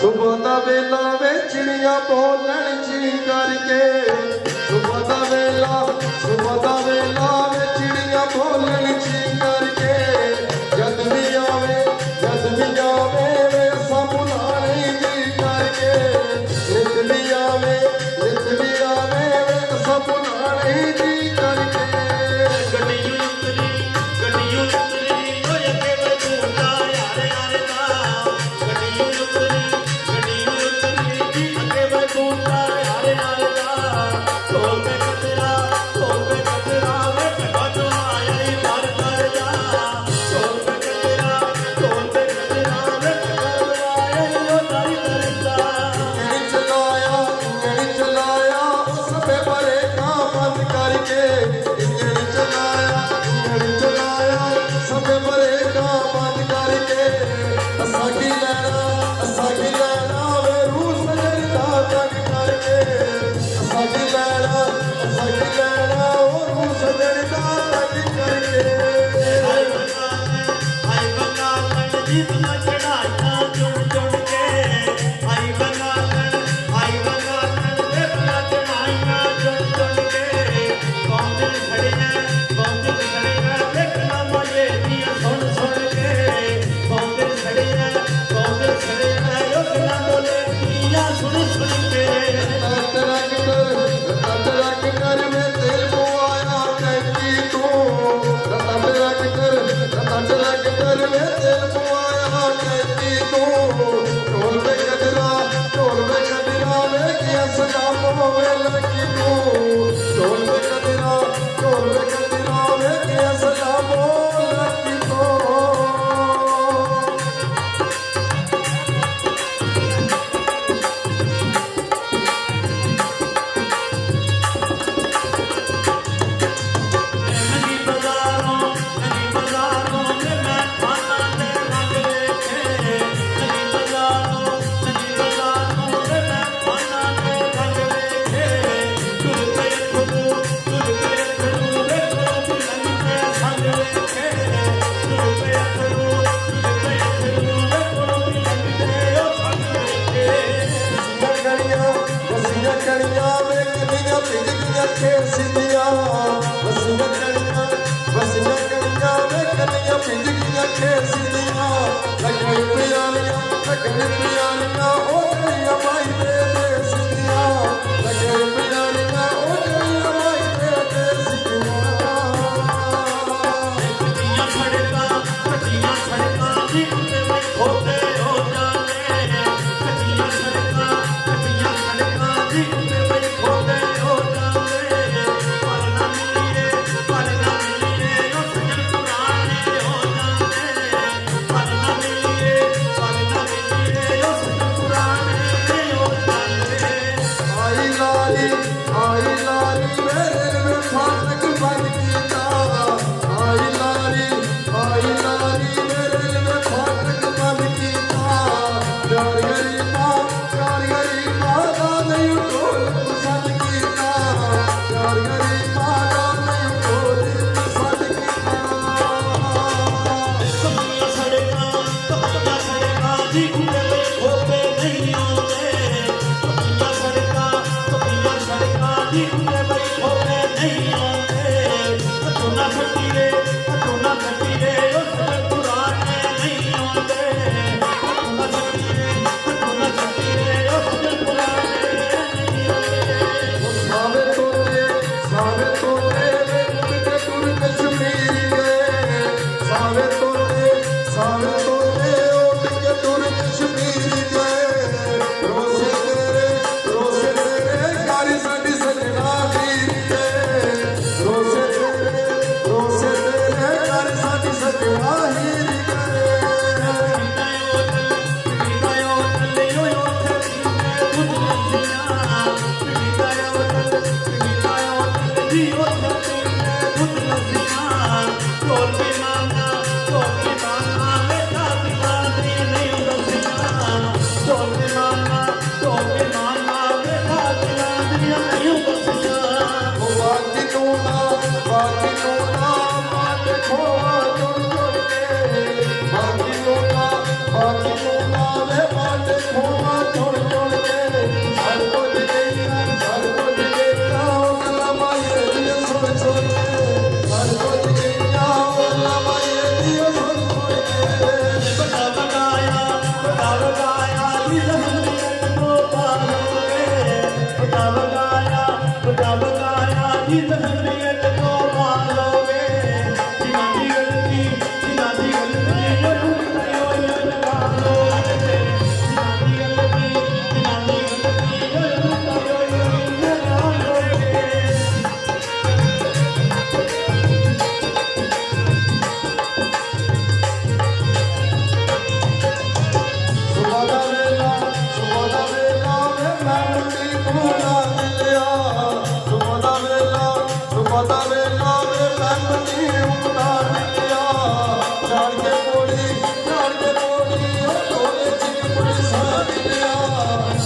सुबह दा वेला वे चिड़िया बोलन ची करके सुबह दा वेला वे चिड़िया बोलन ची करके जद भी आवे वे सब बुलाने जी करके नित भी आवे वे सब बुलाने जी करके ਮੁੰਡਾ ਮਿਲਿਆ ਸੁਬਹ ਦਾ ਵੇਲਾ ਵੇ ਪੈਂਦੀ ਮੁੰਡਾ ਮਿਲਿਆ ਛਾੜ ਕੇ ਪੋੜੀ ਉਹ ਢੋਲੇ ਚ ਕੁੜੀ ਸਾ ਮਿਲਿਆ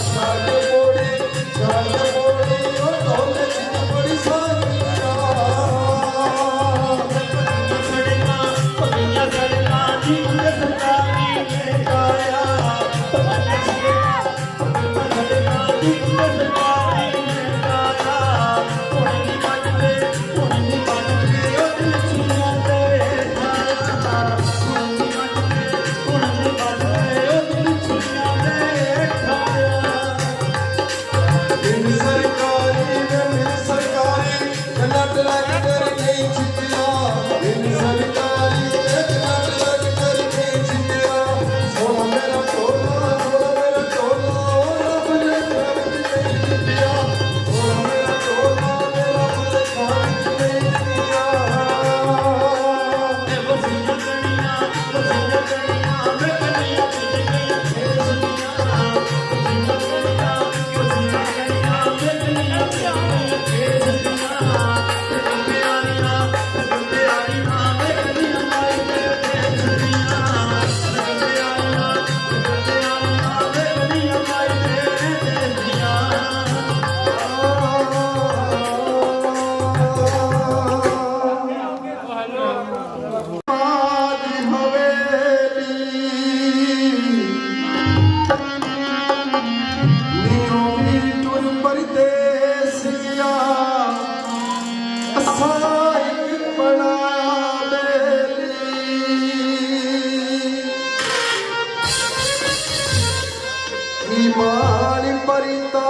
ਛਾੜ ਕੇ ਪੋੜੀ ਉਹ ਢੋਲੇ ਚ ਕੁੜੀ ਸਾ ਮਿਲਿਆ ਪੱਕੀਆਂ ਸੜਕਾਂ ਦੀ ਸਰਕਾਰੀ ਨੇ ਗਾਇਆ ਪੱਕੀਆਂ ਸੜਕਾਂ ਦੀ ਸਰਕਾਰੀ ਨੇ ਗਾਇਆ ਹੁਣ ਨਹੀਂ ਮੰਨਦੇ ਉਹ ਦਿਲ ਛੁਈਆਂ ਤੇ ਠਾਇਆ ਹੁਣ ਨਹੀਂ ਮੰਨਦੇ ਉਹ ਦਿਲ ਛੁਈਆਂ ਤੇ ਠਾਇਆ ਬਿਨ ਸਰਕਾਰੀ ਜਨਤ ਲੱਗ ਕਰ ਨਹੀਂ ਛਿਪਿਆ ਬਿਨ ਸਰਕਾਰੀ ਜਨਤ ਲੱਗ ਕਰ ਨਹੀਂ ਛਿਪਿਆ ਸੋਹਣਾ ਮੇਰਾ ਢੋਲਾ ਉਹ ਰੱਬ ਨੇ ਘਰ ਵਿੱਚ ਨਹੀਂ ਛਿਪਿਆ ਸੋਹਣਾ ਮੇਰਾ ਢੋਲਾ ਰੱਬ ਦੇ ਘਰ ਵਿੱਚ ਨਹੀਂ ਛਿਪਿਆ ਵਸੀਆਂ ਕਣੀਆਂ ਮੈਂ ਕਣੀਆਂ ਪਿੱਛੇ ਗਈਆਂ ਖੇਸਨੀਆਂ ਵਸੀਆਂ ਕਣੀਆਂ ਮੈਂ ਕਣੀਆਂ ਖੇਸਨੀਆਂ ਗੱਡੇ ਆਲੀਆਂ ਮੈਂ ਕਣੀਆਂ ਮਾਈ ਤੇ ਖੇਸਨੀਆਂ ਗੱਡੇ ਆਲੀਆਂ ਮੈਂ ਕਣੀਆਂ ਮਾਈ ਤੇ ਖੇਸਨੀਆਂ ਆਜ ਹਵੇਲੀ ਨੀਓ ਵੀ ਟੁਰ ਪਰਦੇਸੀਆ ਅਸਾਂ ਇੱਕ ਬਣਾਇਆ ਬੇਲੀ ਈਮਾਨ ਪਰਿਤਾ